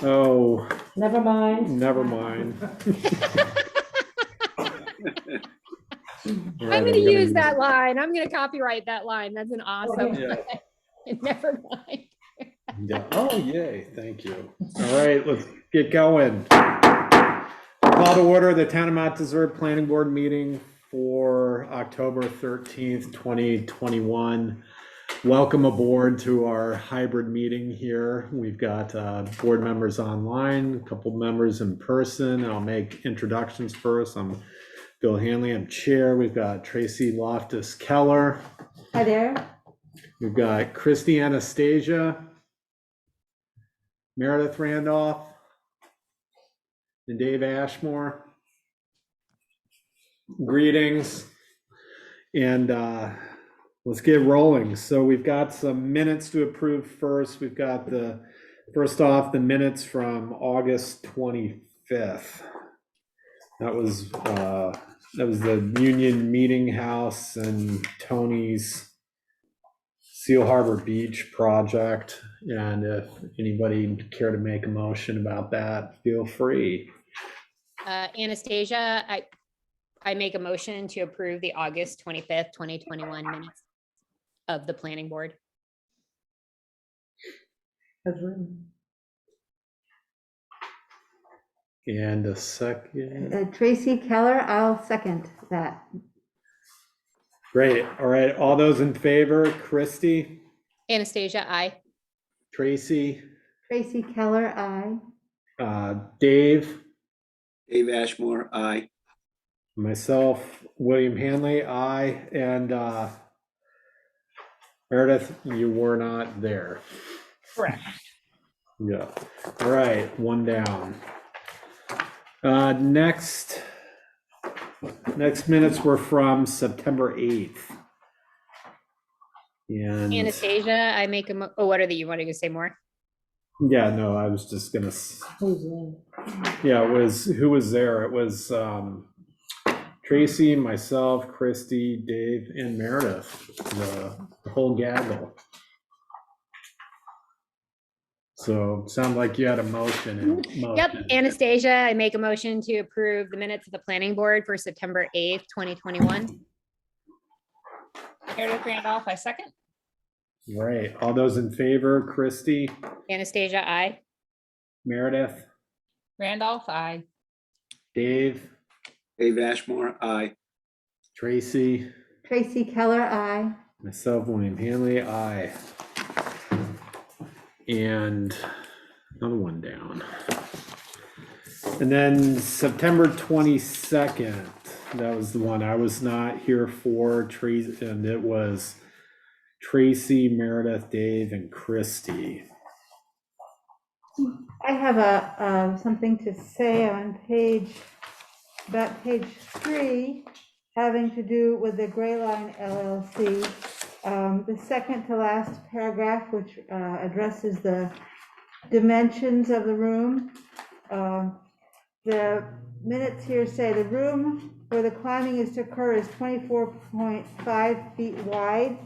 Oh, Never mind. never mind. I'm going to use that line. I'm going to copyright that line. That's an awesome. Yeah. Never mind. Yeah. Oh, yay. Thank you. All right, let's get going. Call to order the Town of Mount Desert Planning Board meeting for October 13th, 2021. Welcome aboard to our hybrid meeting here. We've got board members online, a couple members in person. I'll make introductions first. I'm Bill Hanley, I'm chair. We've got Tracy Loftus-Keller. Hi there. We've got Christy Anastasia, Meredith Randolph, and Dave Ashmore. Greetings. And let's get rolling. So we've got some minutes to approve first. We've got first off, the minutes from August 25th. That was the Union Meeting House and Tony's Seal Harbor Beach project. And if anybody care to make a motion about that, feel free. Anastasia, I make a motion to approve the August 25th, 2021 minutes of the planning board. As written. And a second. Tracy Keller, I'll second that. Great. All right. All those in favor, Christy, Anastasia, I. Tracy, Tracy Keller, aye. Dave, Dave Ashmore, aye. myself, William Hanley, aye, and Meredith, you were not there. Correct. Yeah. All right, one down. Next minutes were from September 8th. And Anastasia, I make oh, what are you wanting to say more? yeah, no, I was just gonna. Who's in? Yeah, who was there? It was Tracy, myself, Christy, Dave, and Meredith, the whole gaggle. So sound like you had a motion. Yep, Anastasia, I make a motion to approve the minutes of the planning board for September 8th, 2021. Meredith Randolph, I second. Right, all those in favor, Christy, Anastasia, I. Meredith, Randolph, I. Dave, Dave Ashmore, aye. Tracy, Tracy Keller, aye. myself, William Hanley, aye. And another one down. And then September 22nd, that was the one I was not here for, Tracy, and it was Tracy, Meredith, Dave, and Christy. I have something to say on about page 3, having to do with the Gray Line LLC. The second to last paragraph, which addresses the dimensions of the room. The minutes here say the room where the climbing is to occur is 24.5 feet wide.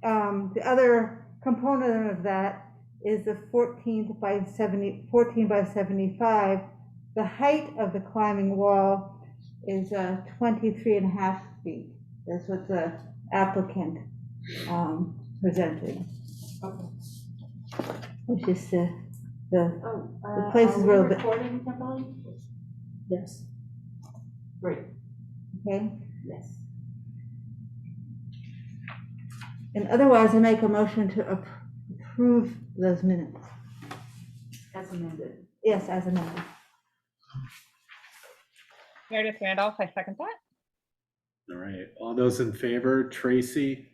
The other component of that is the 14 by 75. The height of the climbing wall is 23.5 feet. That's what the applicant presented. Okay. Which is the place is real bit. Recording, Kimberly? Yes. Great, Okay. yes. And otherwise, I make a motion to approve those minutes. As amended. Yes, as amended. Meredith Randolph, I second that. All right, all those in favor, Tracy,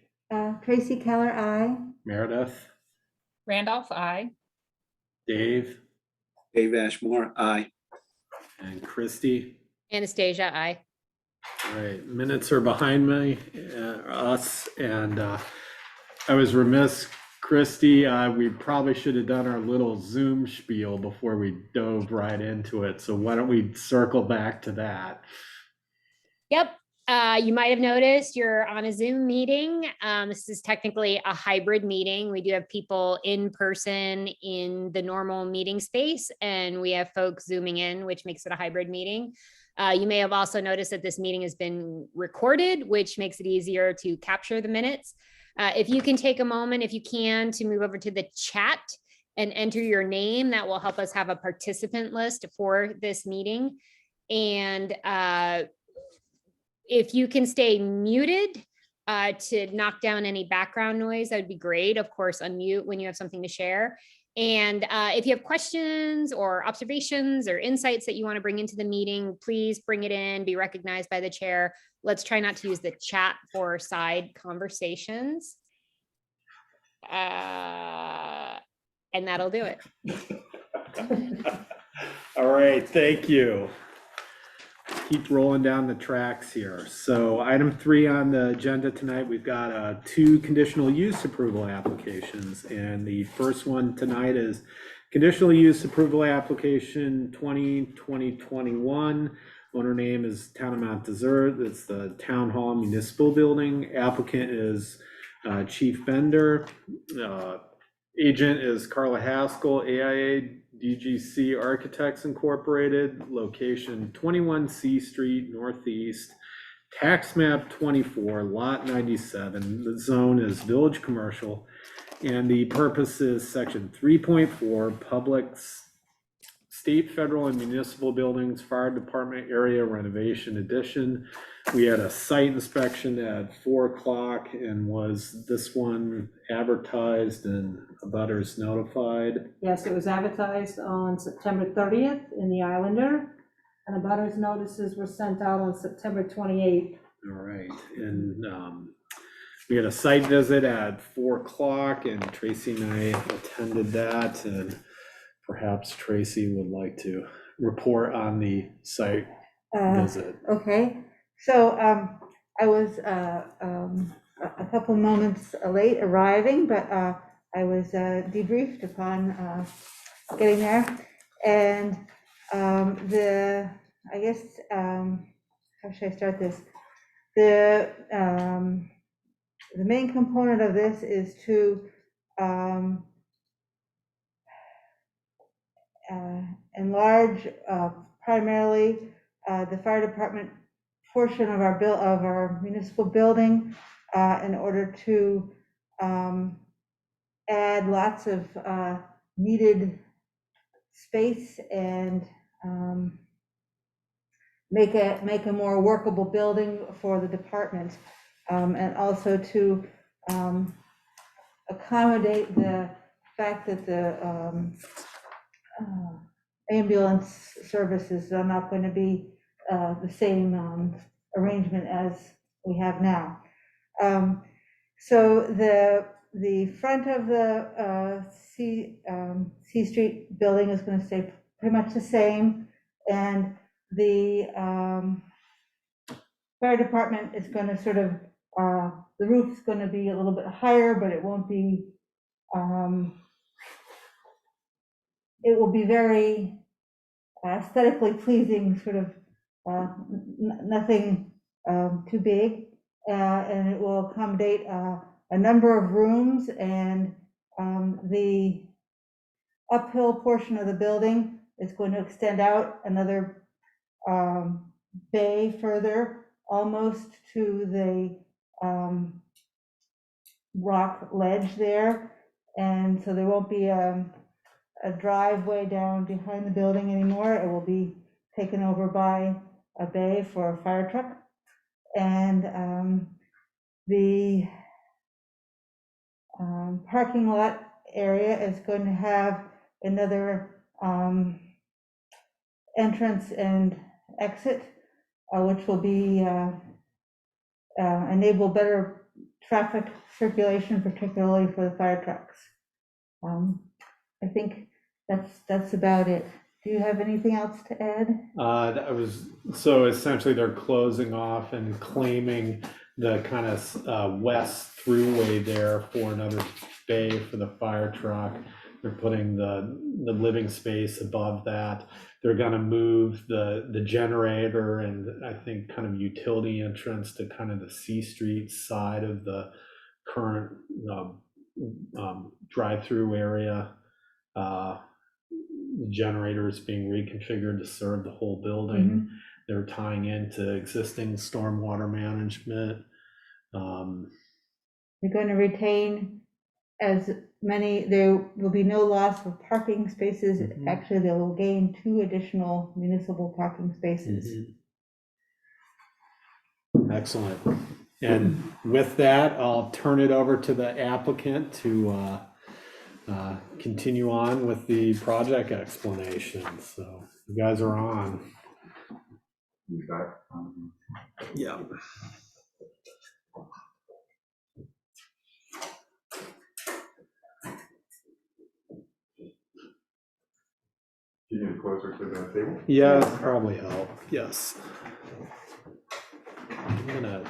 Tracy Keller, aye. Meredith, Randolph, I. Dave, Dave Ashmore, aye. and Christy. Anastasia, I. All right, minutes are behind me, us, and I was remiss, Christy, we probably should have done our little Zoom spiel before we dove right into it. So why don't we circle back to that? Yep. You might have noticed you're on a Zoom meeting. This is technically a hybrid meeting. We do have people in person in the normal meeting space, and we have folks Zooming in, which makes it a hybrid meeting. You may have also noticed that this meeting has been recorded, which makes it easier to capture the minutes. If you can take a moment, if you can, to move over to the chat and enter your name, that will help us have a participant list for this meeting. And if you can stay muted to knock down any background noise, that would be great. Of course, unmute when you have something to share. And if you have questions or observations or insights that you want to bring into the meeting, please bring it in, be recognized by the chair. Let's try not to use the chat for side conversations. And that'll do it. All right, thank you. Keep rolling down the tracks here. So item 3 on the agenda tonight, we've got 2 conditional use approval applications. And the first one tonight is conditional use approval application 2020-21. Owner name is Town of Mount Desert. It's the Town Hall Municipal Building. Applicant is Chief Bender. Agent is Carla Haskell, AIA DGC Architects Incorporated, location 21 C Street Northeast, tax map 24, lot 97. The zone is village commercial, and the purpose is section 3.4, public, state, federal, and municipal buildings, fire department area renovation addition. We had a site inspection at 4 o'clock, and was this one advertised and abutters notified? Yes, it was advertised on September 30th in the Islander, and abutters notices were sent out on September 28th. All right, and we had a site visit at 4 o'clock, and Tracy and I attended that, and perhaps Tracy would like to report on the site visit. Okay, so I was a couple moments late arriving, but I was debriefed upon getting there. And I guess, how should I start this? The main component of this is to enlarge primarily the fire department portion of our municipal building in order to add lots of needed space and make a more workable building for the department, and also to accommodate the fact that the ambulance services are not going to be the same arrangement as we have now. So the front of the C Street building is going to stay pretty much the same, and the fire department is going to sort of, the roof is going to be a little bit higher, but it won't be, it will be very aesthetically pleasing, sort of nothing too big, and it will accommodate a number of rooms, and the uphill portion of the building is going to extend out another bay further, almost to the rock ledge there, and so there won't be a driveway down behind the building anymore. It will be taken over by a bay for a fire truck, and the parking lot area is going to have another entrance and exit, which will be enable better traffic circulation, particularly for the fire trucks. I think that's about it. Do you have anything else to add? So essentially they're closing off and claiming the kind of west throughway there for another bay for the fire truck. They're putting the living space above that. They're gonna move the generator and I think kind of utility entrance to kind of the C Street side of the current drive-through area. The generator is being reconfigured to serve the whole building. They're tying into existing stormwater management. They're going to retain as many, there will be no loss of parking spaces. Mhm. Actually, they will gain 2 additional municipal parking spaces. Excellent. And with that, I'll turn it over to the applicant to continue on with the project explanation. So you guys are on. Yeah. Do you need closer to the table? Yeah, that'd probably help. Yes. I'm gonna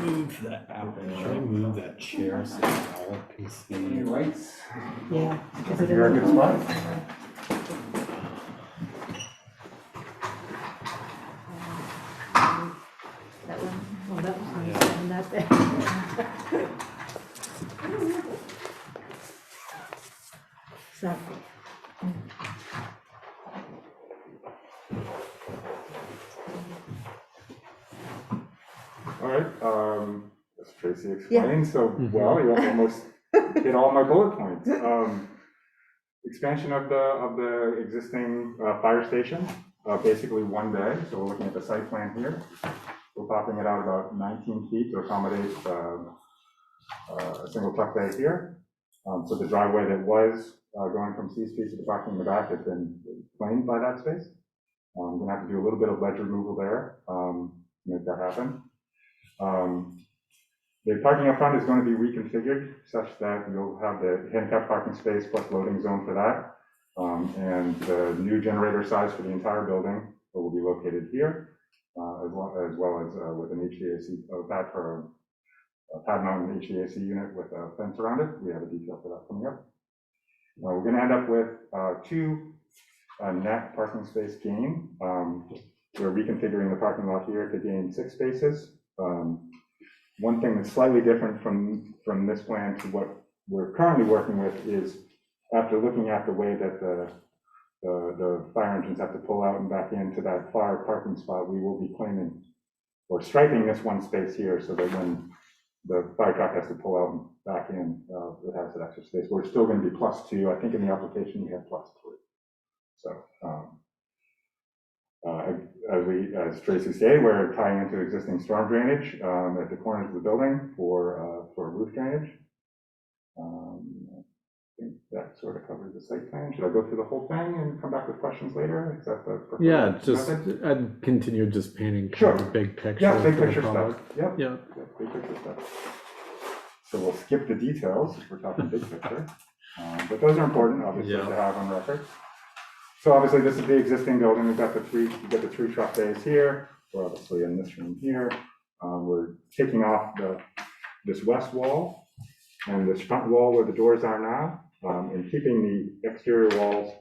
move that out. Should I move that chair so y'all can see? Lights? Yeah. You're in a good spot. That one, oh, that was nice, Yeah. and that there. So, All right, as Tracy explained, so, well, you almost hit all my bullet points. Expansion of the existing fire station, basically one bay, so we're looking at the site plan here. We're popping it out about 19 feet to accommodate a single truck bay here. So the driveway that was going from C Street to the parking in the back has been claimed by that space. I'm gonna have to do a little bit of ledge removal there to make that happen. The parking up front is going to be reconfigured such that you'll have the handicap parking space plus loading zone for that. And the new generator size for the entire building will be located here, as well as with an HVAC pad for a pad mounted HVAC unit with a fence around it. We have a detail for that coming up. We're going to end up with 2 net parking space gain. We're reconfiguring the parking lot here to gain 6 spaces. One thing that's slightly different from this plan to what we're currently working with is, after looking at the way that the fire engines have to pull out and back into that fire parking spot, we will be claiming or striping this 1 space here so that when the fire truck has to pull out and back in, it has that extra space. We're still going to be +2. I think in the application we have +3. So, as Tracy stated, we're tying into existing storm drainage at the corners of the building for roof drainage. I think that sort of covers the site plan. Should I go through the whole thing and come back with questions later? Is that the preferred Yeah, just method? I'd continue just painting Sure. kind of a big picture. Yeah, big for the picture public. stuff. Yep. Yeah. Big picture stuff. So we'll skip the details if we're talking big picture. But those are important, obviously, Yeah. to have on record. So obviously, this is the existing building. We've got the 3 truck bays here. We're obviously in this room here. We're taking off this west wall and this front wall where the doors are now, and keeping the exterior walls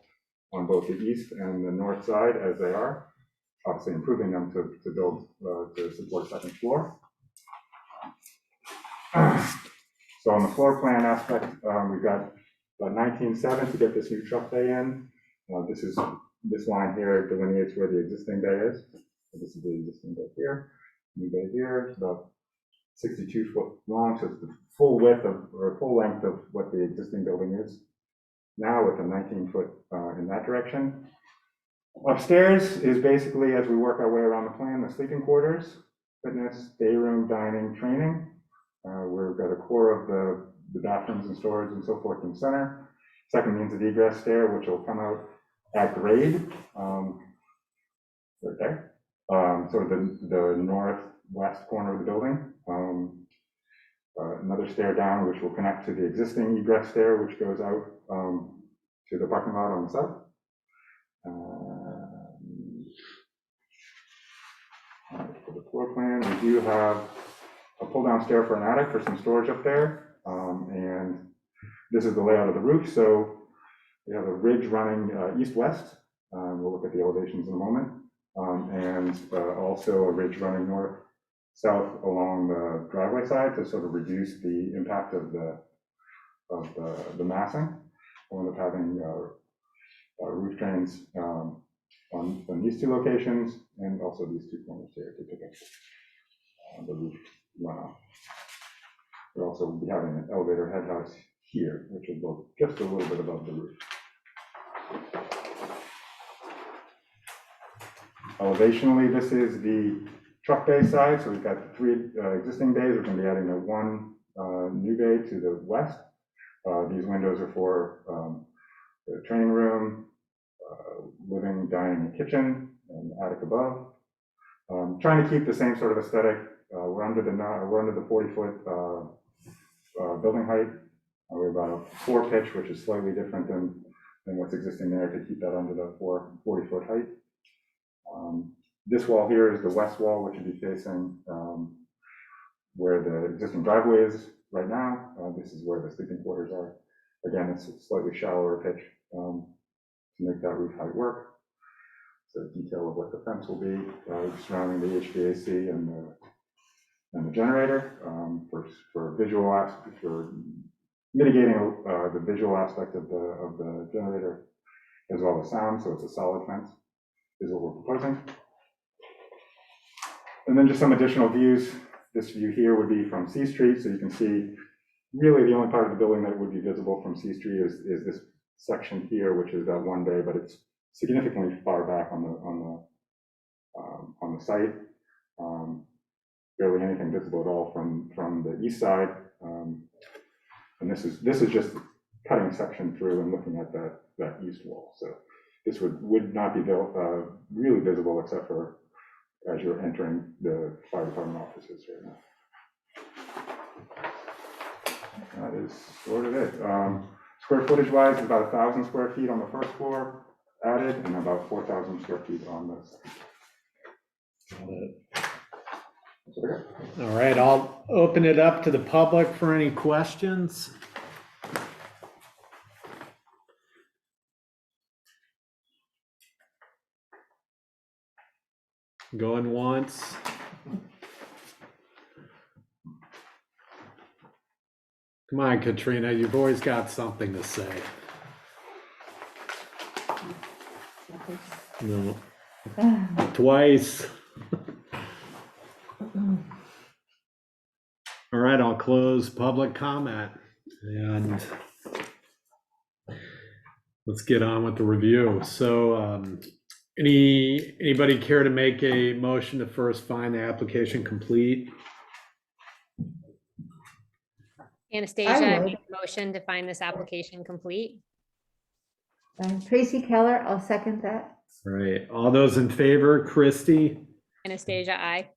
on both the east and the north side as they are. Obviously, improving them to build to support second floor. So on the floor plan aspect, we've got about 19.7 to get this new truck bay in. This line here delineates where the existing bay is. So this is the existing bay here. New bay here. It's about 62 foot long, so it's the full width of, or full length of what the existing building is now, with a 19 foot in that direction. Upstairs is basically, as we work our way around the plan, the sleeping quarters, fitness, day room, dining, training. We've got a core of the bathrooms and storage and so forth in the center. Second means of egress stair, which will come out at grade, right there. Sort of the northwest corner of the building. Another stair down, which will connect to the existing egress stair, which goes out to the parking lot on the south. For the floor plan, we do have a pull-down stair for an attic for some storage up there, and this is the layout of the roof. So We have a ridge running east-west. We'll look at the elevations in a moment. And also a ridge running north-south along the driveway side to sort of reduce the impact of the massing. We'll end up having roof drains on these two locations and also these two corners here to pick up the roof runoff. We'll also be having an elevator head house here, which will go just a little bit above the roof. Elevationally, this is the truck bay side. So we've got 3 existing bays. We're going to be adding one new bay to the west. These windows are for the training room, living, dining, and kitchen, and attic above. Trying to keep the same sort of aesthetic. We're under the 40-foot building height. We're about a 4 pitch, which is slightly different than what's existing there, to keep that under the 40-foot height. This wall here is the west wall, which would be facing where the existing driveway is right now. This is where the sleeping quarters are. Again, it's a slightly shallower pitch to make that roof height work. So the detail of what the fence will be surrounding the HVAC and the generator for visual aspect, for mitigating the visual aspect of the generator as well as sound. So it's a solid fence is what we're proposing. And then just some additional views. This view here would be from C Street, so you can see really the only part of the building that would be visible from C Street is this section here, which is that 1 bay, but it's significantly far back on the site. Barely anything visible at all from the east side. And this is just cutting section through and looking at that east wall. So this would not be really visible except for as you're entering the fire department offices right now. That is sort of it. Square footage wise, about 1,000 square feet on the first floor added and about 4,000 square feet on the second. That's what I got. All right, I'll open it up to the public for any questions. Going once. Come on, Katrina, you've always got something to say. No, twice. All right, I'll close public comment and let's get on with the review. So anybody care to make a motion to first find the application complete? Anastasia, I would. make a motion to find this application complete. Tracy Keller, I'll second that. All right, all those in favor, Christie, Anastasia, I.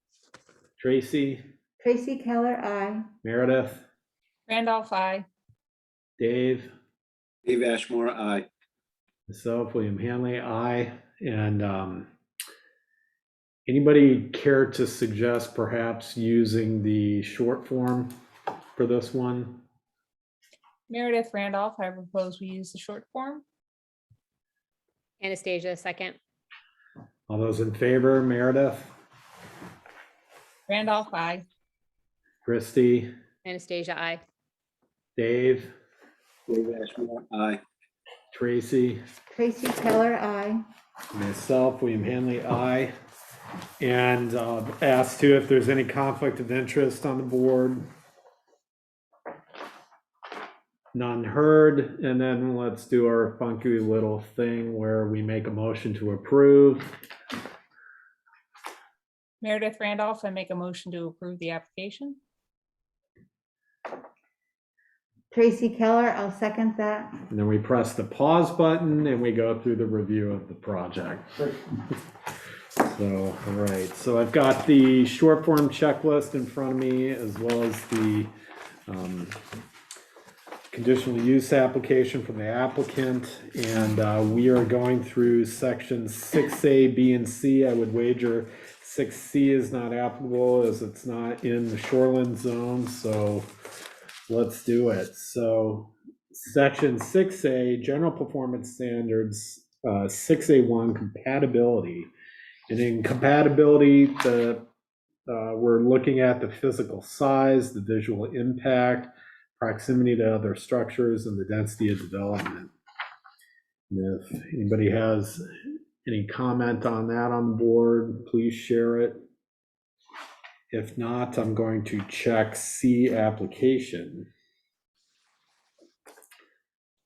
Tracy, Tracy Keller, aye. Meredith, Randolph, I. Dave, Dave Ashmore, aye. myself, William Hanley, aye. And anybody care to suggest perhaps using the short form for this one? Meredith Randolph, I propose we use the short form. Anastasia, second. All those in favor, Meredith, Randolph, I. Christie, Anastasia, I. Dave, Dave Ashmore, aye. Tracy, Tracy Keller, aye. myself, William Hanley, aye. And ask too if there's any conflict of interest on the board. None heard, and then let's do our funky little thing where we make a motion to approve. Meredith Randolph, I make a motion to approve the application. Tracy Keller, I'll second that. And then we press the pause button and we go through the review of the project. So, all right, so I've got the short form checklist in front of me as well as the conditional use application from the applicant. And we are going through sections 6A, B, and C. I would wager 6C is not applicable as it's not in the shoreline zone. So let's do it. So Section 6A, general performance standards, 6A1, compatibility. And in compatibility, we're looking at the physical size, the visual impact, proximity to other structures, and the density of development. And if anybody has any comment on that on the board, please share it. If not, I'm going to check C, application.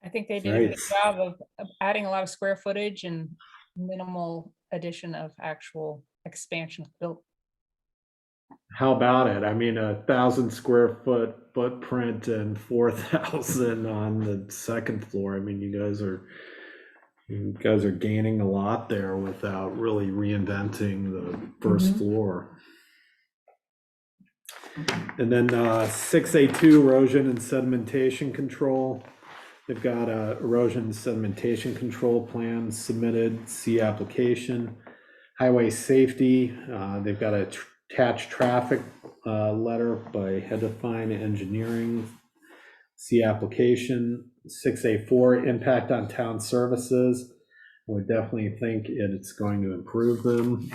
I think they did a good job of adding a lot of square footage and minimal addition of actual expansion built. How about it? I mean, 1,000 square foot footprint and 4,000 on the second floor. I mean, you guys are gaining a lot there without really reinventing the first floor. And then 6A2, erosion and sedimentation control. They've got a erosion and sedimentation control plan submitted, C, application. Highway safety, they've got a attached traffic letter by Hedifine Engineering, C, application. 6A4, impact on town services. I would definitely think it's going to improve them.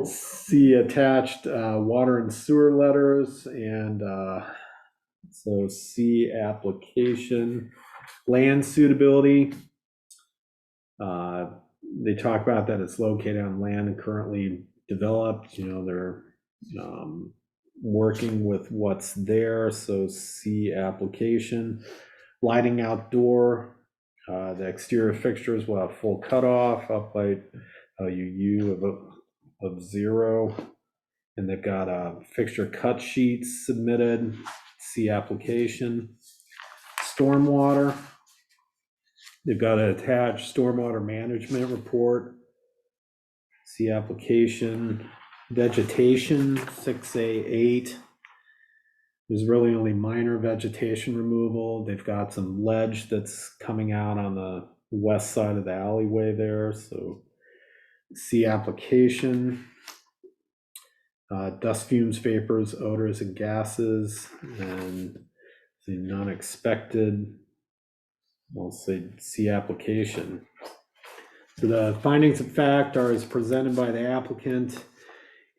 C, attached water and sewer letters, and so C, application. Land suitability. They talk about that it's located on land currently developed. You know, they're working with what's there, so C, application. Lighting outdoor, the exterior fixtures will have full cutoff, uplight UU of 0, and they've got fixture cut sheets submitted, C, application. Stormwater, they've got an attached stormwater management report, C, application. Vegetation, 6A8. There's really only minor vegetation removal. They've got some ledge that's coming out on the west side of the alleyway there, so C, application. Dust, fumes, vapors, odors, and gases, and the non-expected, we'll say C, application. So the findings of fact are as presented by the applicant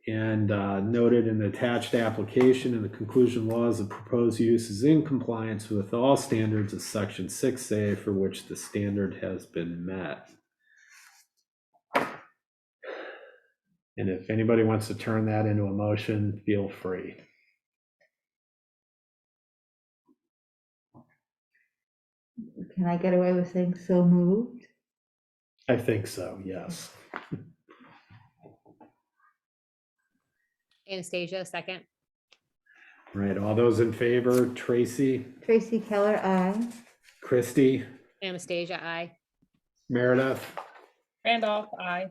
and noted in the attached application, and the conclusion was the proposed use is in compliance with all standards of section 6A for which the standard has been met. And if anybody wants to turn that into a motion, feel free. Can I get away with saying so moved? I think so, yes. Anastasia, second. Right, all those in favor, Tracy, Tracy Keller, aye. Christie, Anastasia, aye. Meredith, Randolph, I.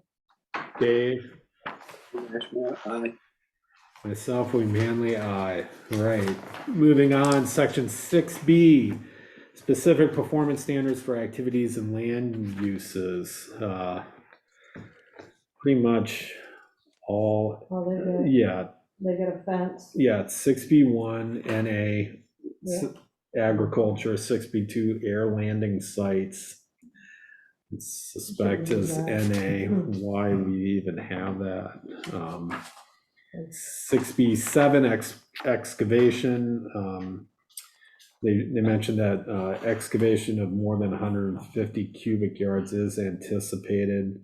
Dave, Dave Ashmore, aye. myself, William Manley, aye. All right, moving on, section 6B, specific performance standards for activities and land uses. Pretty much all, Well, they get a fence. yeah, it's 6B1 NA, Yeah. agriculture, 6B2 air landing sites. Suspect is NA, why we even have that. 6B7 excavation. They mentioned that excavation of more than 150 cubic yards is anticipated.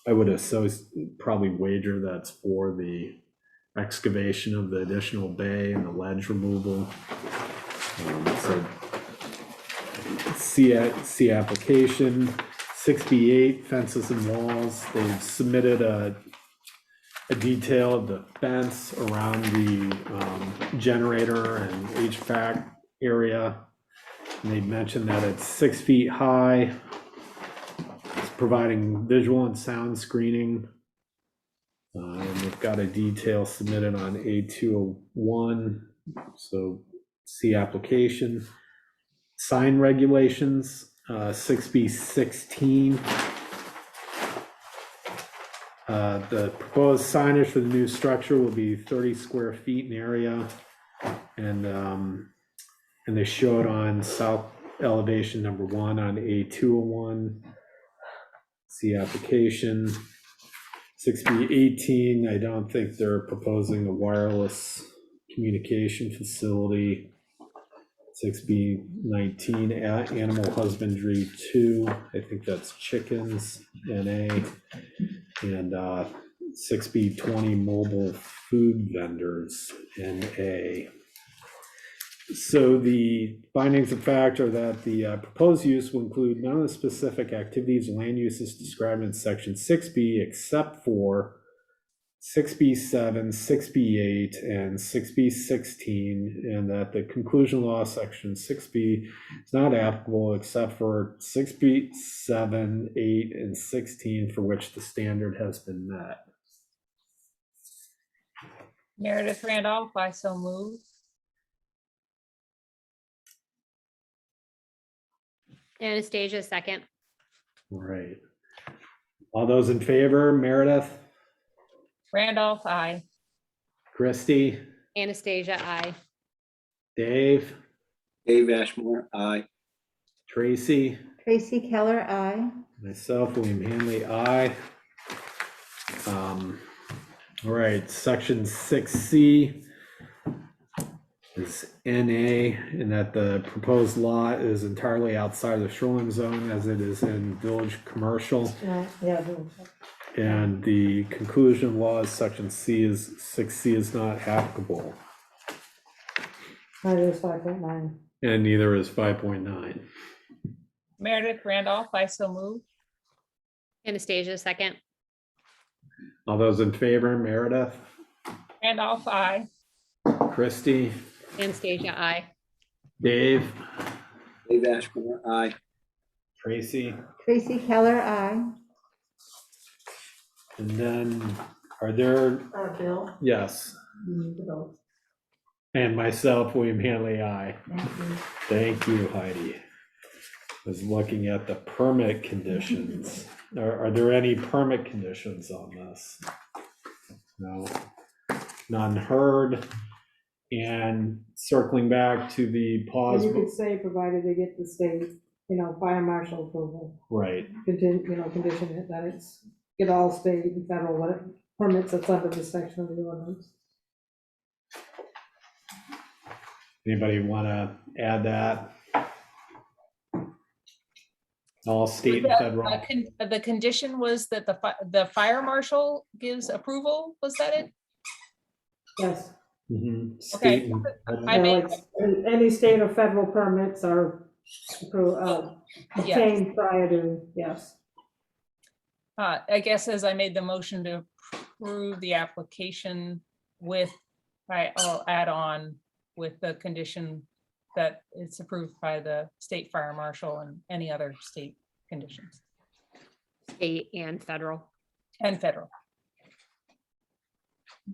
I would probably wager that's for the excavation of the additional bay and the ledge removal. So C, application. 6B8, fences and walls. They've submitted a detail of the fence around the generator and HVAC area. And they mentioned that it's 6 feet high. It's providing visual and sound screening. And they've got a detail submitted on A201, so C, application. Sign regulations, 6B16. The proposed signage for the new structure will be 30 square feet in area. And they show it on south elevation number 1 on A201. See application. 6B18, I don't think they're proposing a wireless communication facility. 6B19, animal husbandry 2, I think that's chickens, NA. And 6B20, mobile food vendors, NA. So the findings of fact are that the proposed use will include none of the specific activities, land uses described in section 6B except for 6B7, 6B8, and 6B16, and that the conclusion law section 6B is not applicable except for 6B7, 8, and 16, for which the standard has been met. Meredith Randolph, I so move. Anastasia, second. All right. All those in favor, Meredith, Randolph, I. Christie, Anastasia, I. Dave, Dave Ashmore, aye. Tracy, Tracy Keller, I. myself, William Hanley, aye. All right, section 6C is NA, and that the proposed lot is entirely outside the shoreline zone as it is in village commercial. Yeah. And the conclusion law is section 6C is not applicable, That is 5.9. and neither is 5.9. Meredith Randolph, I so move. Anastasia, second. All those in favor, Meredith, Randolph, I. Christie, Anastasia, I. Dave, Dave Ashmore, aye. Tracy, Tracy Keller, I. and then are there, Bill? yes, and myself, William Hanley, aye. Thank you, Heidi. I was looking at the permit conditions. Are there any permit conditions on this? No, none heard. And circling back to the pause, You could say, provided they get the state, fire marshal approval, right, condition it, that it's, get all state and federal permits that's under this section of the ordinance. anybody want to add that? All state and federal, The condition was that the fire marshal gives approval, was that it? Yes. mhm, Okay. state and federal. I made- Any state or federal permits are Yeah. obtained prior to, yes. I guess as I made the motion to approve the application with, I'll add on with the condition that it's approved by the state fire marshal and any other state conditions State and federal. and federal.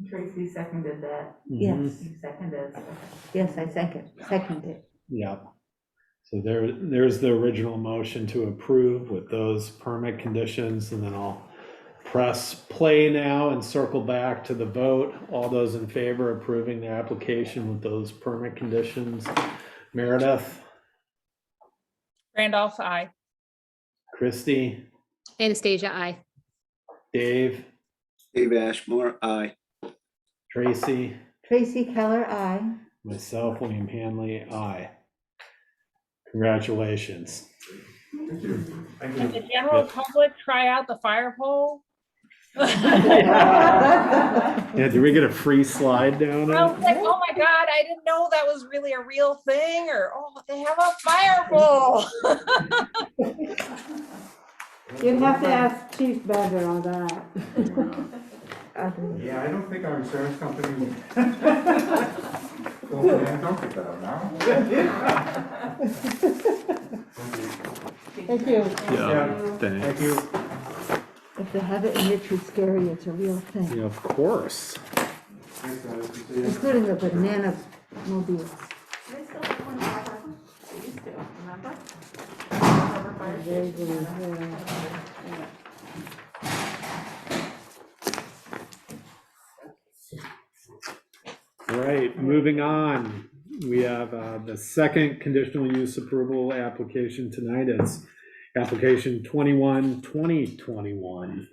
Tracy seconded that. Yes, You seconded. yes, I seconded. Yeah. So there's the original motion to approve with those permit conditions, and then I'll press play now and circle back to the vote. All those in favor of approving the application with those permit conditions? Meredith, Randolph, I. Christie, Anastasia, I. Dave, Dave Ashmore, aye. Tracy, Tracy Keller, I. myself, William Hanley, aye. Congratulations. Thank you. Thank Can you. the general public try out the fire pole? Yeah, did we get a free slide down I was it? like, oh my God, I didn't know that was really a real thing, or, oh, they have a fire pole. You'd have to ask Chief Badger on that. Yeah, I don't think our insurance company will be uncomfortable now. Thank you. Yeah, Thank you. If they have it in Richard Scary, it's a real thing, Yeah, of course. Thanks, guys. Good to see you. including the banana mobile. They still have one fire. They used to, remember? Very good, yeah. right, moving on. We have the second conditional use approval application tonight. It's application 21-2021.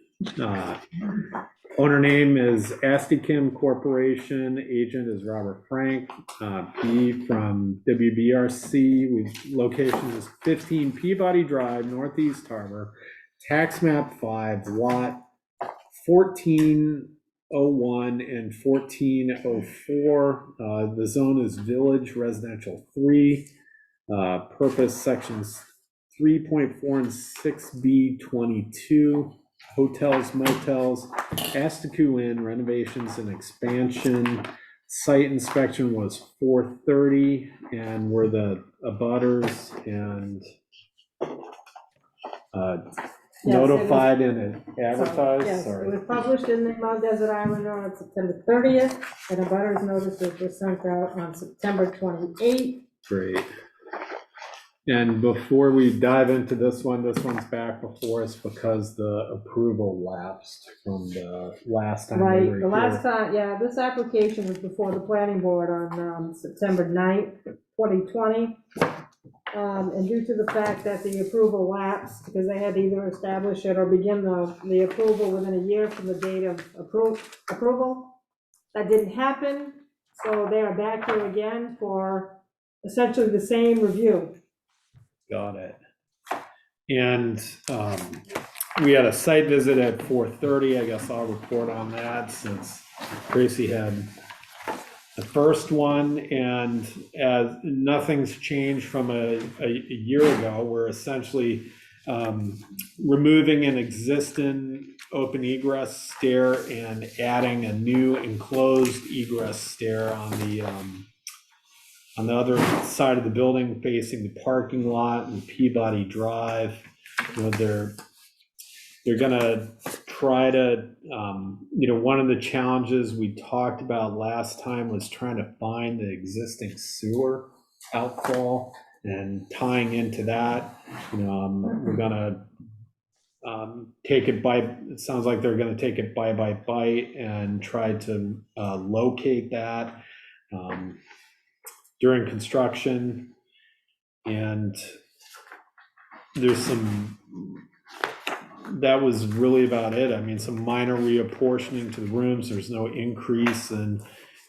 Owner name is Astikim Corporation. Agent is Robert Frank. P from WBRC. Location is 15 Peabody Drive, Northeast Harbor. Tax map 5, lot 1401 and 1404. The zone is Village Residential 3. Purpose sections 3.4 and 6B22. Hotels, motels, Astiku Inn, renovations and expansion. Site inspection was 4:30, and were the abutters and notified and advertised? Yes, it Sorry. was published in the Mount Desert Islander on September 30th, and a butters notices were sent out on September 28th. Great. And before we dive into this one's back before us because the approval lapsed from the last time. Right, we the were last here. time, yeah, this application was before the planning board on September 9th, 2020. And due to the fact that the approval lapsed, because they had to either establish it or begin the approval within a year from the date of approval, that didn't happen, so they are back here again for essentially the same review. Got it. And we had a site visit at 4:30. I guess I'll report on that since Tracy had the first one, and as nothing's changed from a year ago. We're essentially removing an existing open egress stair and adding a new enclosed egress stair on the other side of the building facing the parking lot and Peabody Drive. You know, they're gonna try to, one of the challenges we talked about last time was trying to find the existing sewer outfall and tying into that. We're gonna take it by, it sounds like they're gonna take it bite by bite and try to locate that during construction. And there's that was really about it. I mean, some minor reapportioning to the rooms. There's no increase in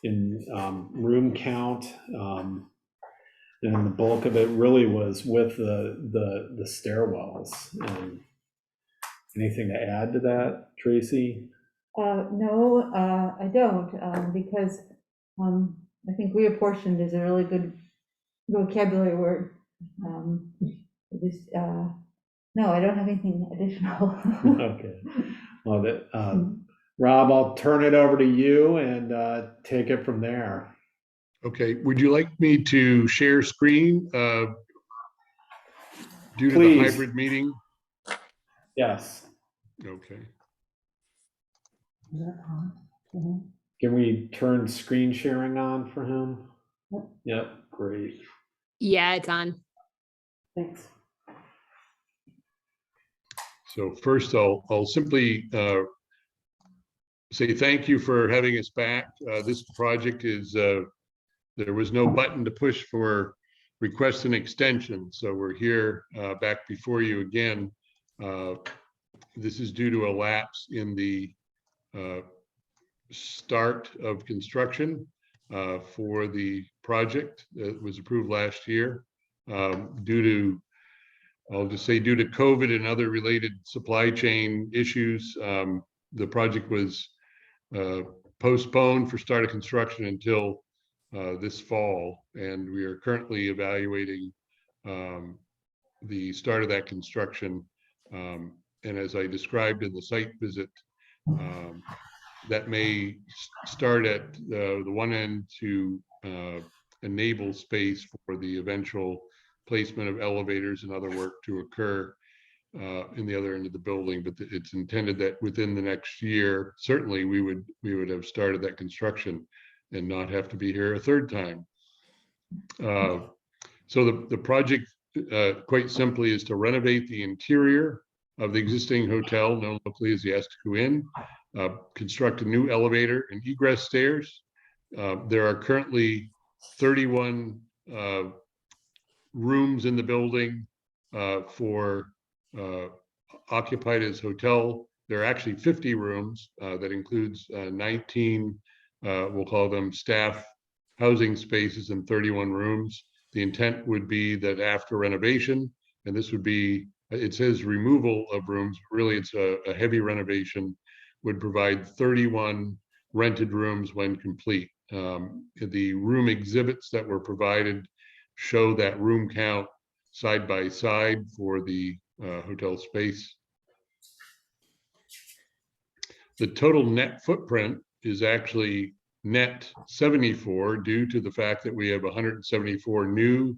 room count. And the bulk of it really was with the stairwells. Anything to add to that, Tracy? No, I don't, because I think reapportioned is a really good vocabulary word. No, I don't have anything additional. Okay. Well, Rob, I'll turn it over to you and take it from there. Okay, would you like me to share screen due to the Please. hybrid meeting? Yes. Okay. Is that on? Mhm. Can we turn screen sharing on for him? Yep, great. Yeah, it's on. Thanks. So first, I'll simply say thank you for having us back. This project is, there was no button to push for request an extension. So we're here back before you again. This is due to a lapse in the start of construction for the project that was approved last year. I'll just say due to COVID and other related supply chain issues, the project was postponed for start of construction until this fall, and we are currently evaluating the start of that construction. And as I described in the site visit, that may start at the one end to enable space for the eventual placement of elevators and other work to occur in the other end of the building. But it's intended that within the next year, certainly we would have started that construction and not have to be here a third time. So the project quite simply is to renovate the interior of the existing hotel known locally as the Astiku Inn, construct a new elevator and egress stairs, There are currently 31 rooms in the building for occupied as hotel. There are actually 50 rooms that includes 19, we'll call them staff housing spaces, and 31 rooms. The intent would be that after renovation, and this would be, it says removal of rooms, really it's a heavy renovation, would provide 31 rented rooms when complete. The room exhibits that were provided show that room count side by side for the hotel space. The total net footprint is actually net 74 due to the fact that we have 174 new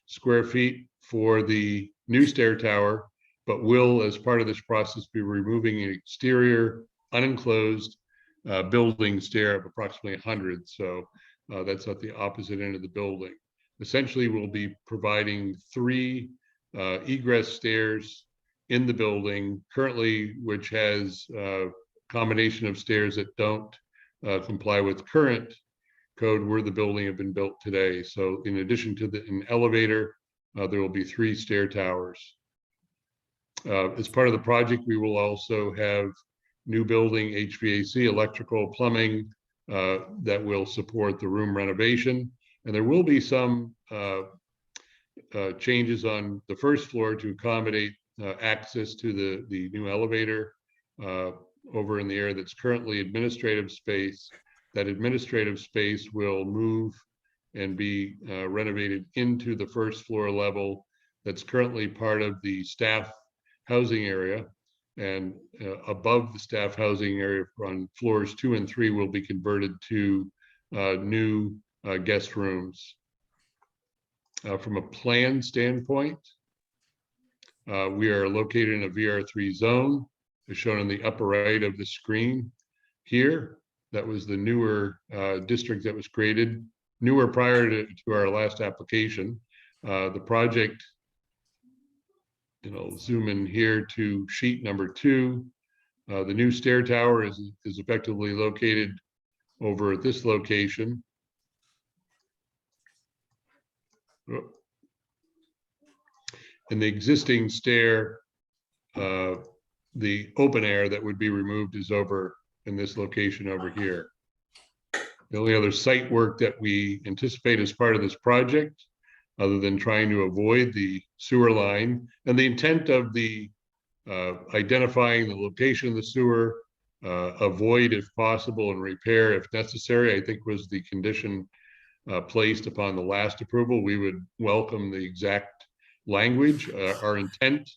square feet for the new stair tower, but will, as part of this process, be removing an exterior unenclosed building stair of approximately 100. So that's at the opposite end of the building. Essentially, we'll be providing 3 egress stairs in the building currently, which has a combination of stairs that don't comply with current code where the building have been built today. So in addition to an elevator, there will be 3 stair towers. As part of the project, we will also have new building HVAC, electrical, plumbing that will support the room renovation. And there will be some changes on the first floor to accommodate access to the new elevator over in the area that's currently administrative space. That administrative space will move and be renovated into the first floor level that's currently part of the staff housing area. And above the staff housing area on floors 2 and 3 will be converted to new guest rooms. From a plan standpoint, we are located in a VR3 zone, as shown in the upper right of the screen here. That was the newer district that was created, newer prior to our last application. The project, and I'll zoom in here to sheet number 2. The new stair tower is effectively located over at this location. And the existing stair, the open air that would be removed is over in this location over here. The only other site work that we anticipate as part of this project, other than trying to avoid the sewer line, and the intent of the identifying the location of the sewer, avoid if possible and repair if necessary, I think was the condition placed upon the last approval. We would welcome the exact language. Our intent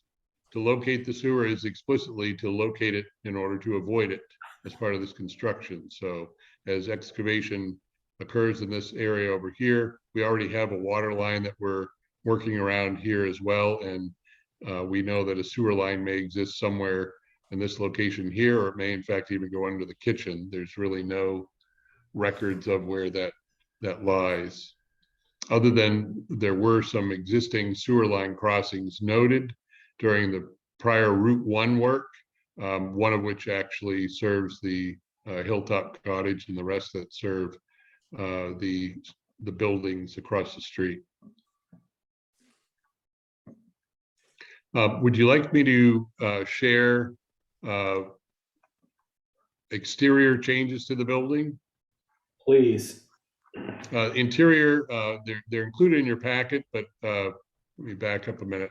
to locate the sewer is explicitly to locate it in order to avoid it as part of this construction. So as excavation occurs in this area over here, we already have a water line that we're working around here as well. And we know that a sewer line may exist somewhere in this location here, or it may in fact even go under the kitchen. There's really no records of where that lies, other than there were some existing sewer line crossings noted during the prior Route 1 work, one of which actually serves the Hilltop Cottage and the rest that serve the buildings across the street. Would you like me to share exterior changes to the building? Please. Interior, they're included in your packet, but let me back up a minute.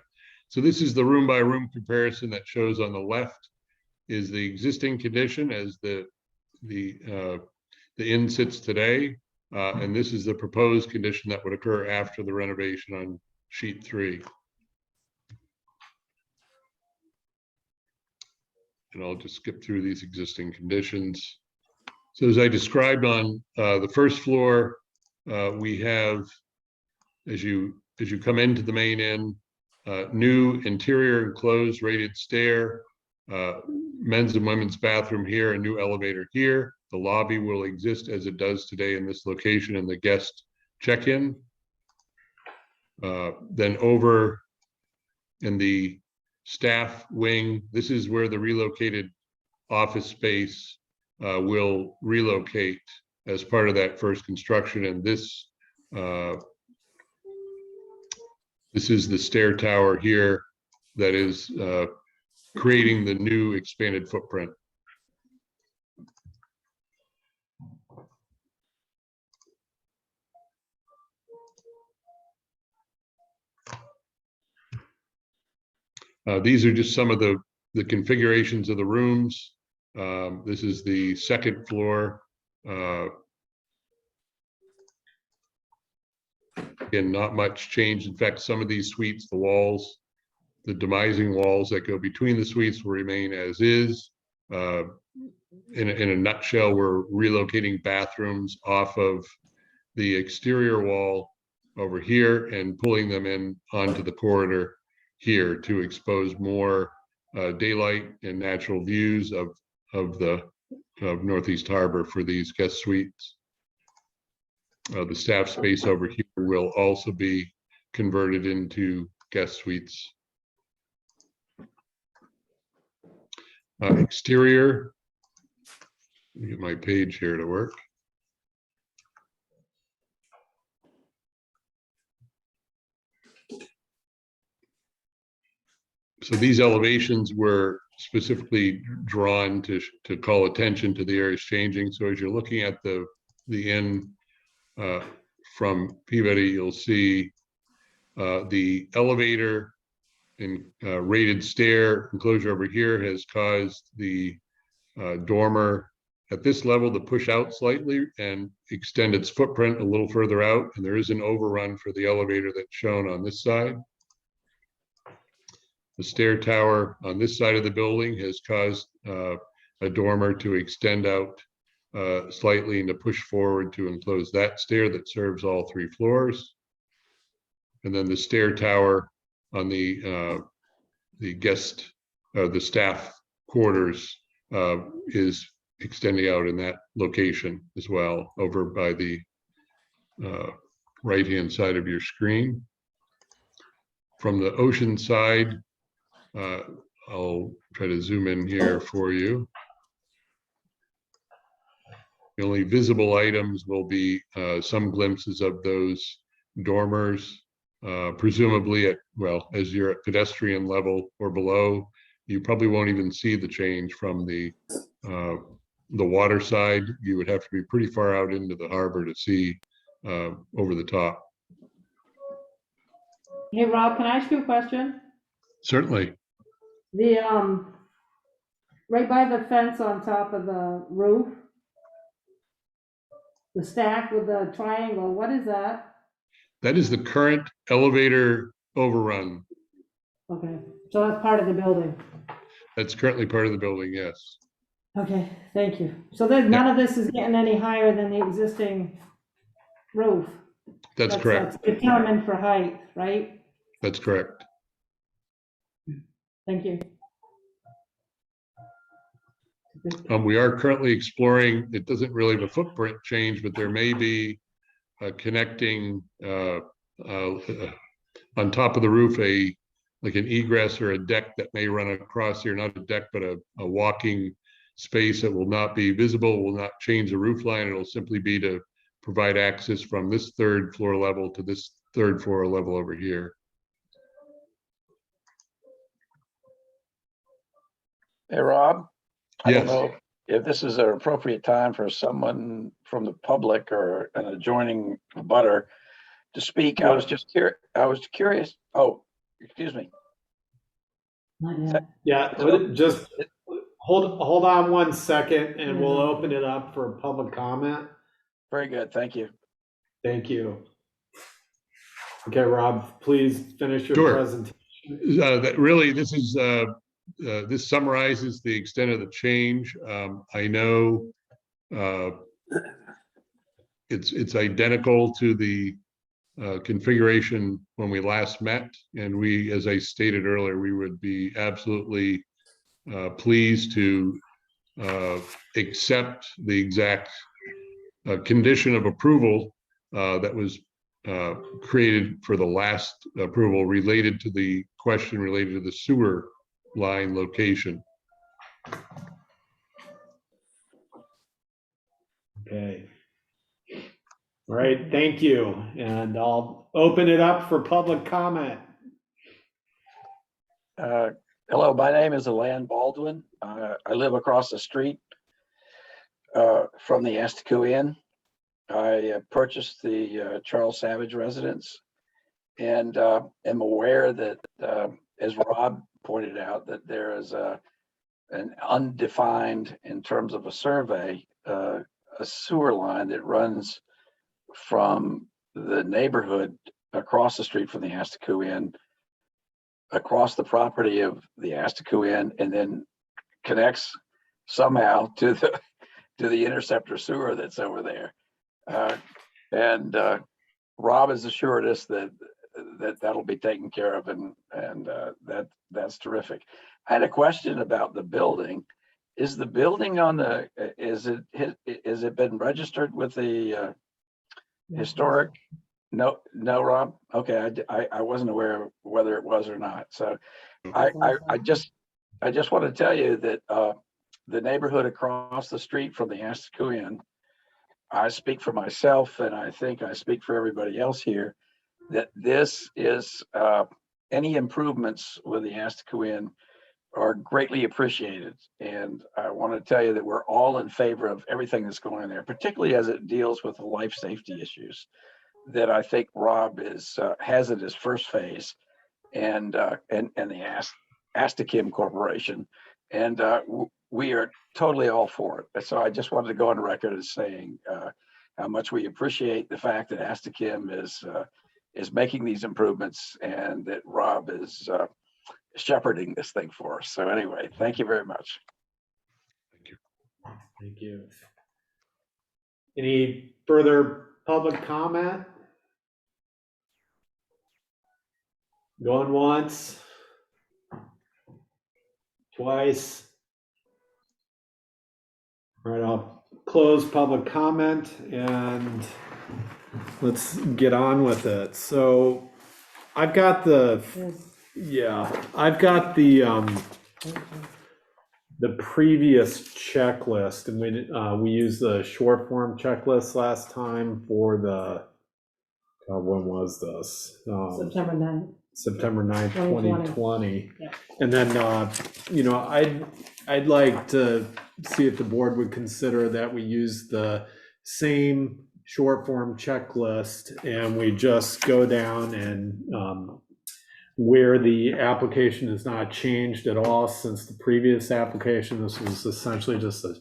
So this is the room by room comparison that shows on the left is the existing condition as the inn sits today. And this is the proposed condition that would occur after the renovation on sheet 3. And I'll just skip through these existing conditions. So as I described on the first floor, we have, as you come into the main inn, new interior enclosed rated stair, men's and women's bathroom here, a new elevator here. The lobby will exist as it does today in this location in the guest check-in. Then over in the staff wing, this is where the relocated office space will relocate as part of that first construction. And this is the stair tower here that is creating the new expanded footprint. These are just some of the configurations of the rooms. This is the second floor. Again, not much change. In fact, some of these suites, the walls, the demising walls that go between the suites will remain as is. In a nutshell, we're relocating bathrooms off of the exterior wall over here and pulling them in onto the corridor here to expose more daylight and natural views of Northeast Harbor for these guest suites. The staff space over here will also be converted into guest suites. Exterior, let me get my page here to work. So these elevations were specifically drawn to call attention to the areas changing. So as you're looking at the end from Peabody, you'll see the elevator and rated stair enclosure over here has caused the dormer at this level to push out slightly and extend its footprint a little further out. And there is an overrun for the elevator that's shown on this side. The stair tower on this side of the building has caused a dormer to extend out slightly and to push forward to enclose that stair that serves all 3 floors. And then the stair tower on the staff quarters is extending out in that location as well, over by the right-hand side of your screen. From the ocean side, I'll try to zoom in here for you. The only visible items will be some glimpses of those dormers, presumably at, well, as you're at pedestrian level or below, you probably won't even see the change from the water side. You would have to be pretty far out into the harbor to see over the top. Hey, Rob, can I ask you a question? Certainly. The, right by the fence on top of the roof, the stack with the triangle, what is that? That is the current elevator overrun. Okay, so that's part of the building. That's currently part of the building, yes. Okay, thank you. So then none of this is getting any higher than the existing roof? That's correct. That's determined for height, right? That's correct. Thank you. We are currently exploring, it doesn't really have a footprint change, but there may be a connecting on top of the roof, like an egress or a deck that may run across here, not a deck, but a walking space that will not be visible, will not change the roof line. It'll simply be to provide access from this 3rd floor level to this 3rd floor level over here. Hey, Rob, I don't Yes. know if this is an appropriate time for someone from the public or an adjoining butter to speak. I was just curious. Oh, excuse me. Not yet. Yeah, just hold on 1 second and we'll open it up for public comment. Very good. Thank you. Thank you. Okay, Rob, please finish your Sure. presentation. That really, this summarizes the extent of the change. I know it's identical to the configuration when we last met, and we, as I stated earlier, we would be absolutely pleased to accept the exact condition of approval that was created for the last approval related to the question related to the sewer line location. Okay, All right, thank you. And I'll open it up for public comment. Hello, my name is Alan Baldwin. I live across the street from the Astico Inn. I purchased the Charles Savage residence and am aware that, as Rob pointed out, that there is an undefined, in terms of a survey, a sewer line that runs from the neighborhood across the street from the Astico Inn, across the property of the Astico Inn, and then connects somehow to the interceptor sewer that's over there. And Rob has assured us that that'll be taken care of, and that's terrific. I had a question about the building. Is the building on the, is it been registered with the historic? No, Rob? Okay, I wasn't aware of whether it was or not. So I just want to tell you that the neighborhood across the street from the Astico Inn, I speak for myself, and I think I speak for everybody else here, that this is, any improvements with the Astico Inn are greatly appreciated. And I want to tell you that we're all in favor of everything that's going on there, particularly as it deals with the life safety issues that I think Rob has in his first phase, and the Astikim Corporation. And we are totally all for it. So I just wanted to go on record as saying how much we appreciate the fact that Astikim is making these improvements, and that Rob is shepherding this thing for us. So anyway, thank you very much. Thank you. Any further public comment? Going once, twice. All right, I'll close public comment and let's get on with it. So I've got the previous checklist, and we used the short form checklist last time for the, when was this? September 9th. September 9th, 2020. Yeah. And then, I'd like to see if the board would consider that we use the same short form checklist and we just go down and where the application is not changed at all since the previous application. This was essentially just a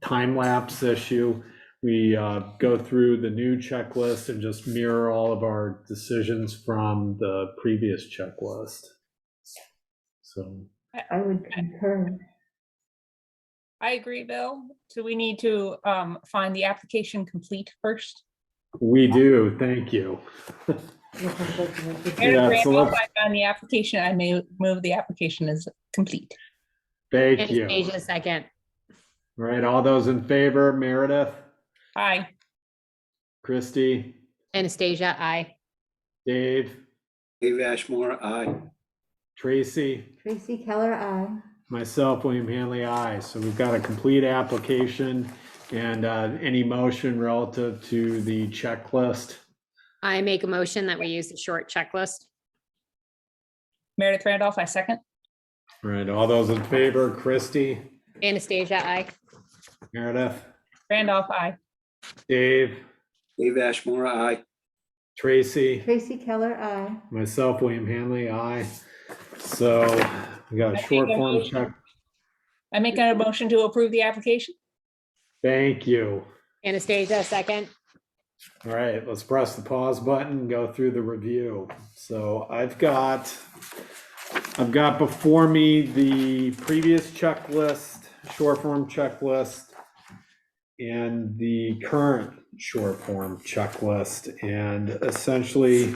time lapse issue. We go through the new checklist and just mirror all of our decisions from the previous checklist. So I would concur. I agree, Bill. So we need to find the application complete first. we do, thank you. Yeah, so let's, I found the application. I may move the application is complete. thank you. All Anastasia, second. right, all those in favor, Meredith, Aye. Christie, Anastasia, aye. Dave, Dave Ashmore, aye. Tracy, Tracy Keller, aye. myself, William Hanley, aye. So we've got a complete application, and any motion relative to the checklist? I make a motion that we use the short checklist. Meredith Randolph, I second. All right, all those in favor, Christie, Anastasia, aye. Meredith, Randolph, aye. Dave, Dave Ashmore, aye. Tracy, Tracy Keller, aye. myself, William Hanley, aye. So we got a short form check. I make a motion to approve the application. Thank you. Anastasia, second. All right, let's press the pause button and go through the review. So I've got before me the previous checklist, short form checklist, and the current short form checklist. And essentially,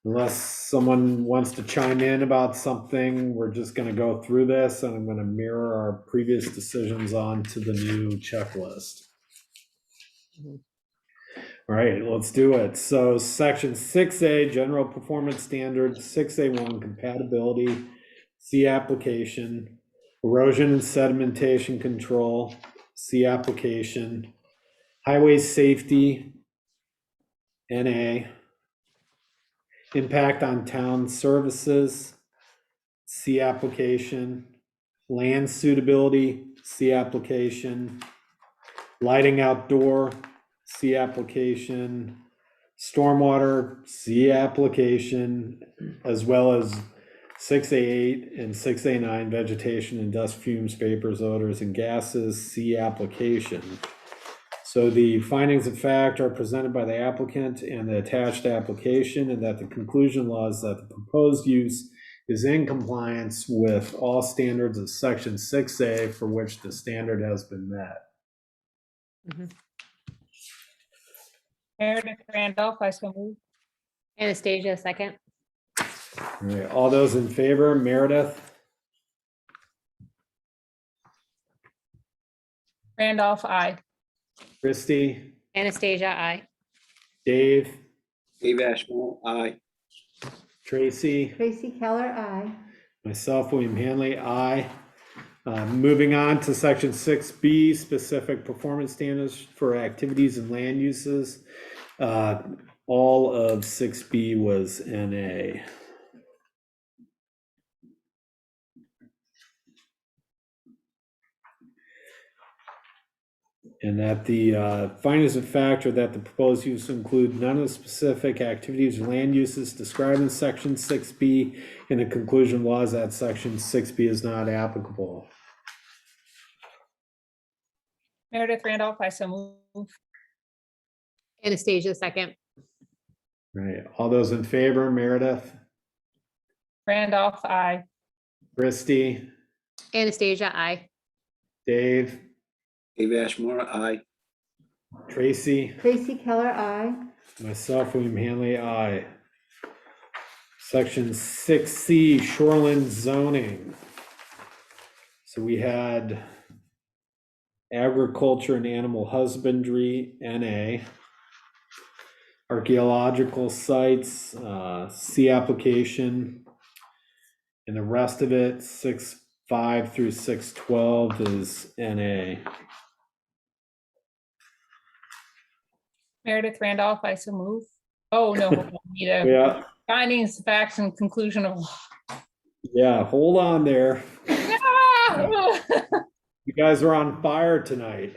unless someone wants to chime in about something, we're just going to go through this, and I'm going to mirror our previous decisions onto the new checklist. All right, let's do it. So section 6A, general performance standards, 6A1, compatibility, C application, erosion and sedimentation control, C application, highway safety, NA. Impact on town services, C application. Land suitability, C application. Lighting outdoor, C application. Stormwater, C application, as well as 6A8 and 6A9 vegetation and dust fumes, vapors, odors, and gases, C application. So the findings of fact are presented by the applicant and the attached application, and that the conclusion was that the proposed use is in compliance with all standards of section 6A for which the standard has been met. Meredith Randolph, I so move. Anastasia, second. All right, all those in favor, Meredith, Randolph, I. Christie, Anastasia, I. Dave, Dave Ashmore, aye. Tracy, Tracy Keller, I. myself, William Hanley, aye. Moving on to section 6B, specific performance standards for activities and land uses. All of 6B was NA. And that the findings of fact are that the proposed use include none of the specific activities or land uses described in section 6B, and the conclusion was that section 6B is not applicable. Meredith Randolph, I so move. Anastasia, second. Right, all those in favor, Meredith, Randolph, I. Christie, Anastasia, I. Dave, Dave Ashmore, aye. Tracy, Tracy Keller, I. myself, William Hanley, aye. Section 6C, shoreline zoning. So we had agriculture and animal husbandry, NA. Archaeological sites, C application. And the rest of it, 6.5 through 6.12 is NA. Meredith Randolph, I so move. Oh, no, hold on, need a Yeah, findings, facts, and conclusion of law. yeah, hold on there. Ah! You guys are on fire tonight.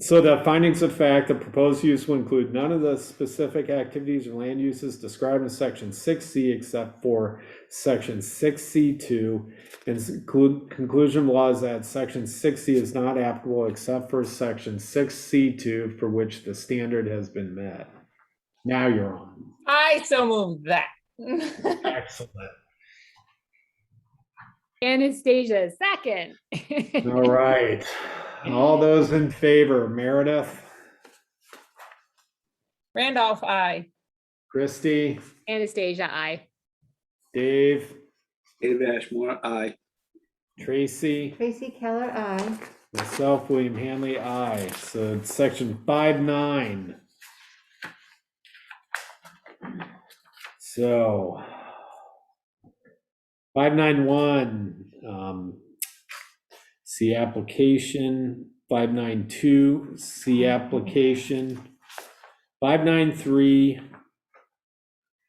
So the findings of fact, the proposed use will include none of the specific activities or land uses described in section 6C except for section 6C2. And conclusion was that section 6C is not applicable except for section 6C2 for which the standard has been met. Now you're on. I so move that. Excellent. Anastasia, second. All right. All those in favor, Meredith, Randolph, I. Christie, Anastasia, I. Dave, Dave Ashmore, aye. Tracy, Tracy Keller, I. myself, William Hanley, aye. So it's section 5.9. So 5.9.1, C application. 5.9.2, C application. 5.9.3,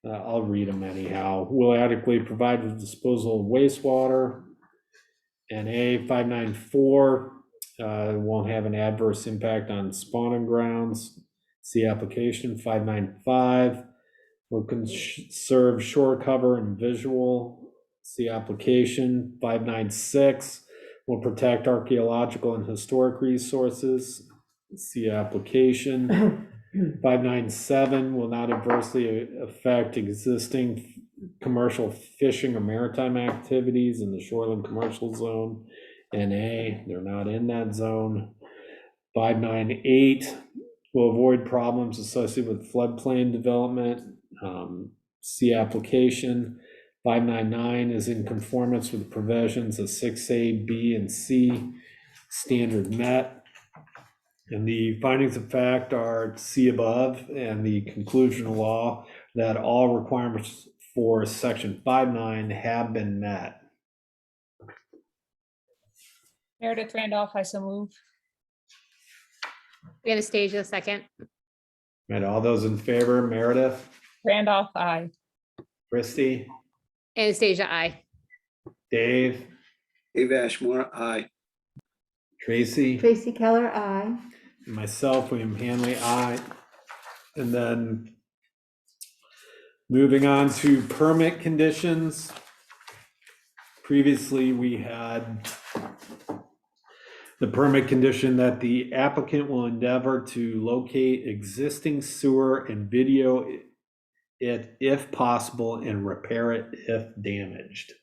I'll read them anyhow. Will adequately provide the disposal of wastewater. And A 5.9.4, won't have an adverse impact on spawning grounds. See application. 5.9.5, will conserve shore cover and visual. See application. 5.9.6, will protect archaeological and historic resources. See application. 5.9.7, will not adversely affect existing commercial fishing or maritime activities in the shoreline commercial zone. NA, they're not in that zone. 5.9.8, will avoid problems associated with floodplain development. See application. 5.9.9 is in conformance with the provisions of 6A, B, and C. Standard met. And the findings of fact are C above, and the conclusion of law that all requirements for section 5.9 have been met. Meredith Randolph, I so move. Anastasia, second. Right, all those in favor, Meredith, Randolph, I. Christie, Anastasia, I. Dave, Dave Ashmore, aye. Tracy, Tracy Keller, I. and myself, William Hanley, aye. And then moving on to permit conditions. Previously, we had the permit condition that the applicant will endeavor to locate existing sewer and video it if possible and repair it if damaged.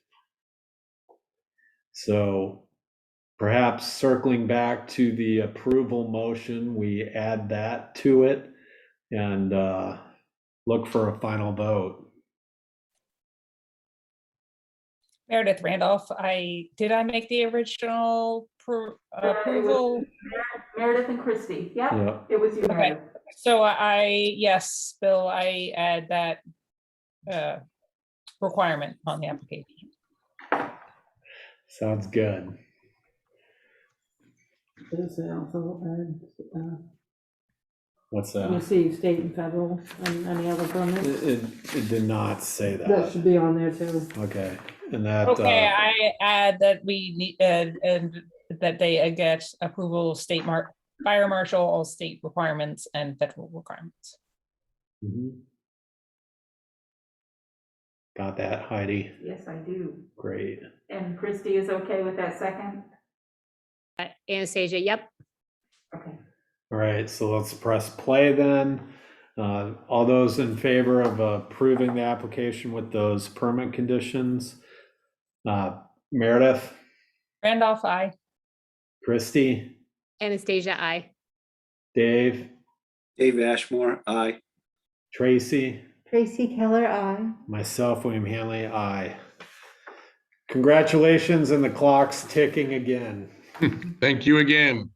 So perhaps circling back to the approval motion, we add that to it and look for a final vote. Meredith Randolph, did I make the original approval? Meredith and Christie, yeah, Yeah. it was you, Okay. Meredith. So yes, Bill, I add that requirement on the application. Sounds good. Does it also What's that? receive state and federal and any other permits? It did not say That that. should be on there too. Okay, and that, Okay, I add that we need, and that they get approval of fire marshal, all state requirements and federal requirements. mhm. Got that, Heidi? Yes, I do. Great. And Christie is okay with that second? Anastasia, yep. Okay. All right, so let's press play then. All those in favor of approving the application with those permit conditions? Meredith, Randolph, I. Christie, Anastasia, I. Dave, Dave Ashmore, aye. Tracy, Tracy Keller, I. myself, William Hanley, aye. Congratulations, and the clock's ticking again. Thank you again.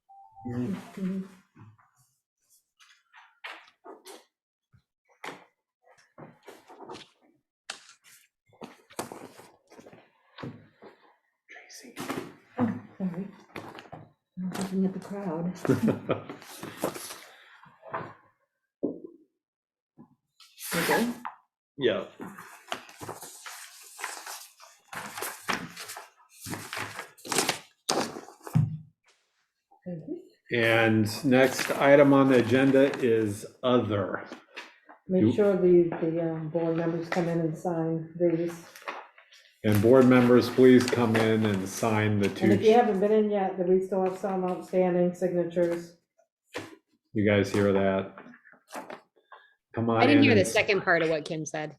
Tracy. Oh, sorry. I'm looking at the crowd. Okay. Yeah. And next item on the agenda is other. Make sure the board members come in and sign these. And board members, please come in and sign the And if you two. haven't been in yet, then we still have some outstanding signatures. You guys hear that? Come on I didn't in hear the and- second part of what Kim said.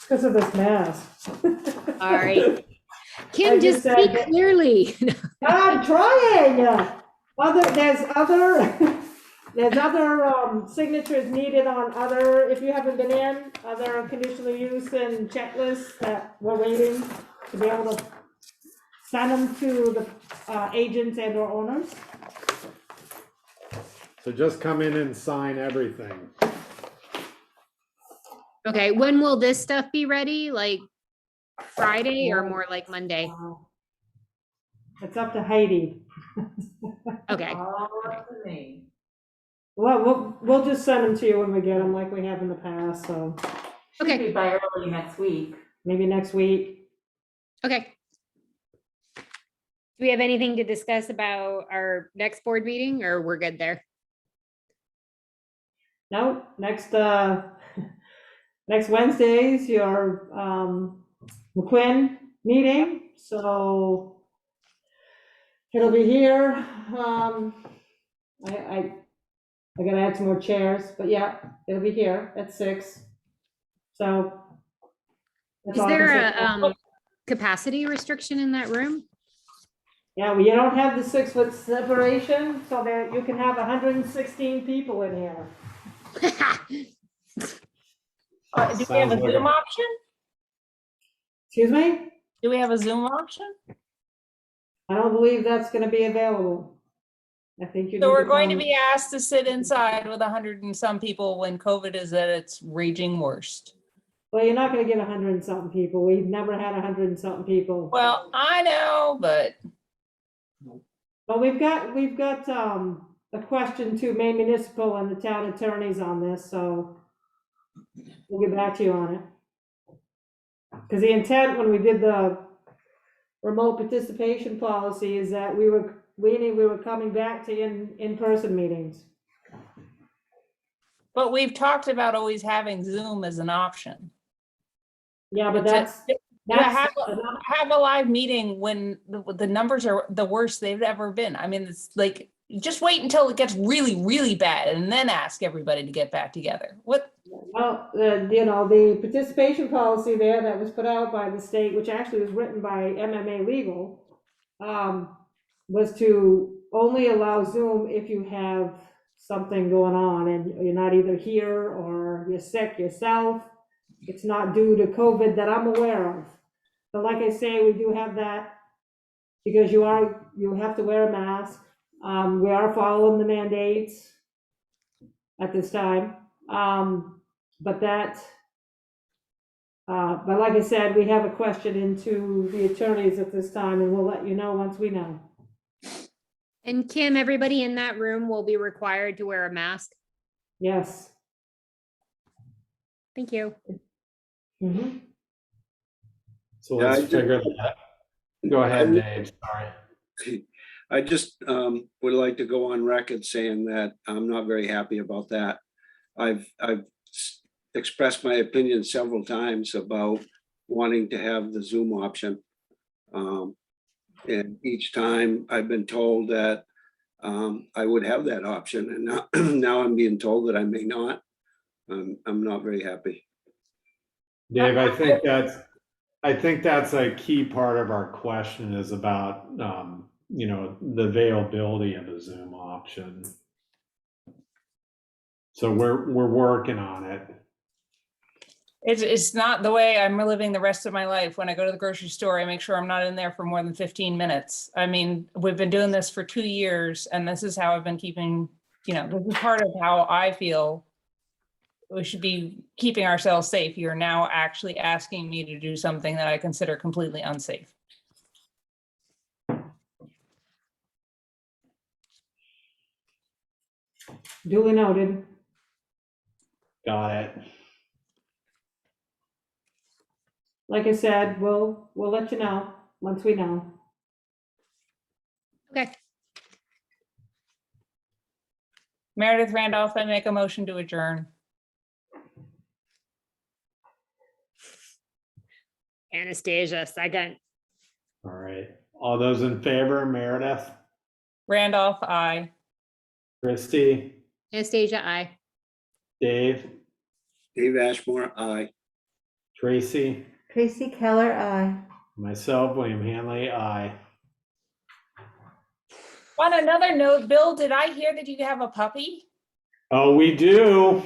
Because of this mask. All right. I Kim, just just said speak that- clearly. I'm trying. There's other signatures needed on other, if you haven't been in, other conditional use and checklists that we're waiting to be able to send them to the agents and or owners. So just come in and sign everything. Okay, when will this stuff be ready? Like Friday or more like Monday? It's up to Heidi. Okay, All up to me. Well, we'll just send them to you when we get them like we have in the past, so Should Okay. be by early next week. maybe next week. okay. Do we have anything to discuss about our next board meeting or we're good there? No, next Wednesday's your McQuinn meeting, so it'll be here. I gotta add some more chairs, but yeah, it'll be here at 6. So. that's Is all I can there say. a capacity restriction in that room? Yeah, well, you don't have the 6-foot separation, so that you can have 116 people in here. Do we have a Sounds like a- Zoom option? Excuse me? Do we have a Zoom option? I don't believe that's gonna be available. I think you. So need we're going to come- be asked to sit inside with 100 and some people when COVID is at its raging worst. Well, you're not gonna get 100 and something people. We've never had 100 and something people. Well, I know, but But we've got a question to Maine Municipal and the town attorneys on this, so we'll get back to you on it. Because the intent when we did the remote participation policy is that we were coming back to in-person meetings. But we've talked about always having Zoom as an option. Yeah, but It's a- that's Have a live meeting when the numbers are the worst they've ever been. I mean, it's like, just wait until it gets really, really bad and then ask everybody to get back together. What? well, the participation policy there that was put out by the state, which actually was written by MMA Legal, was to only allow Zoom if you have something going on and you're not either here or you're sick yourself. It's not due to COVID that I'm aware of. But like I say, we do have that because you have to wear a mask. We are following the mandates at this time. But like I said, we have a question into the attorneys at this time and we'll let you know once we know. And Kim, everybody in that room will be required to wear a mask. Yes. Thank you. Mhm. So Yeah, let's I did- figure that. Go ahead, Dave, sorry. I just would like to go on record saying that I'm not very happy about that. I've expressed my opinion several times about wanting to have the Zoom option. And each time I've been told that I would have that option, and now I'm being told that I may not. I'm not very happy. Dave, I think that's a key part of our question is about, the availability of the Zoom option. So we're working on it. It's not the way I'm living the rest of my life. When I go to the grocery store, I make sure I'm not in there for more than 15 minutes. I mean, we've been doing this for 2 years and this is how I've been keeping, this is part of how I feel we should be keeping ourselves safe. You're now actually asking me to do something that I consider completely unsafe. Duly noted. Got it. Like I said, we'll let you know once we know. Okay. Meredith Randolph, I make a motion to adjourn. Anastasia, second. All right. All those in favor, Meredith, Randolph, I. Christie, Anastasia, I. Dave, Dave Ashmore, aye. Tracy, Tracy Keller, aye. myself, William Hanley, aye. On another note, Bill, did I hear that you have a puppy? Oh, we do.